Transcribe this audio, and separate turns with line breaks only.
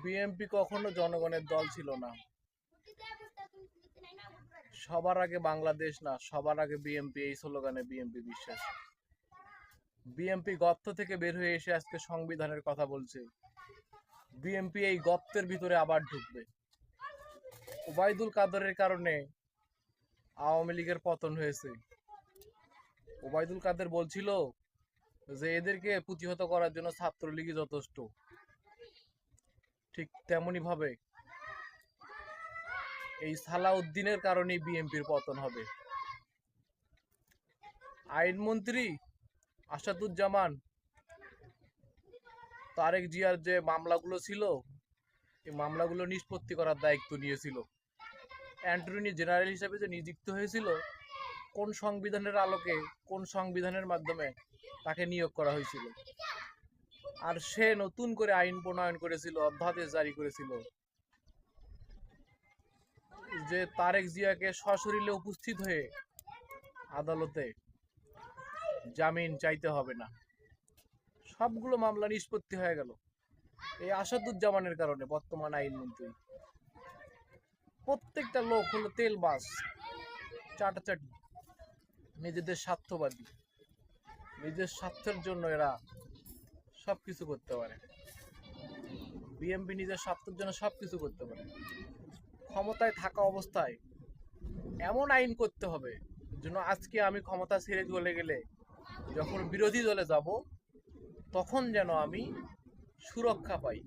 BNP কখনো জনগণের দল ছিল না। সবার আগে বাংলাদেশ না, সবার আগে বিএনপি, এই স্লোগানে বিএনপি বিশ্বাস। বিএনপি গর্ত থেকে বের হয়ে এসে আজকে সংবিধানের কথা বলছে। বিএনপি এই গর্তের ভিতরে আবার ঢুকবে। ওবায়দুল কাদেরের কারণে আওয়ামী লীগের পতন হয়েছে। ওবায়দুল কাদের বলছিল যে এদেরকে প্রতিহত করার জন্য ছাত্রলীগই যথেষ্ট। ঠিক তেমনি ভাবে এই সালাউদ্দিনের কারণেই বিএনপির পতন হবে। আইনমন্ত্রী আসাদুজ্জামান তারেক জিয়ার যে মামলাগুলো ছিল, এই মামলাগুলো নিষ্পত্তি করার দায়িত্ব নিয়েছিল। অ্যাটর্নি জেনারেল হিসেবে যে নিযুক্ত হয়েছিল, কোন সংবিধানের আলোকে, কোন সংবিধানের মাধ্যমে তাকে নিয়োগ করা হয়েছিল? আর সে নতুন করে আইন প্রণয়ন করেছিল, অধ্যাদেশ জারি করেছিল যে তারেক জিয়াকে সশরীরে উপস্থিত হয়ে আদালতে জামিন চাইতে হবে না। সবগুলো মামলা নিষ্পত্তি হয়ে গেল এই আসাদুজ্জামানের কারণে। বর্তমান আইনমন্ত্রী প্রত্যেকটা লোক হলো তেলবাজ, চাটাচাটি, নিজেদের স্বার্থবাদী, নিজের স্বার্থের জন্য এরা সবকিছু করতে পারে। বিএনপি নিজের স্বার্থের জন্য সবকিছু করতে পারে। ক্ষমতায় থাকা অবস্থায় এমন আইন করতে হবে যেন আজকে আমি ক্ষমতা ছেড়ে চলে গেলে যখন বিরোধী দলে যাব তখন যেন আমি সুরক্ষা পাই।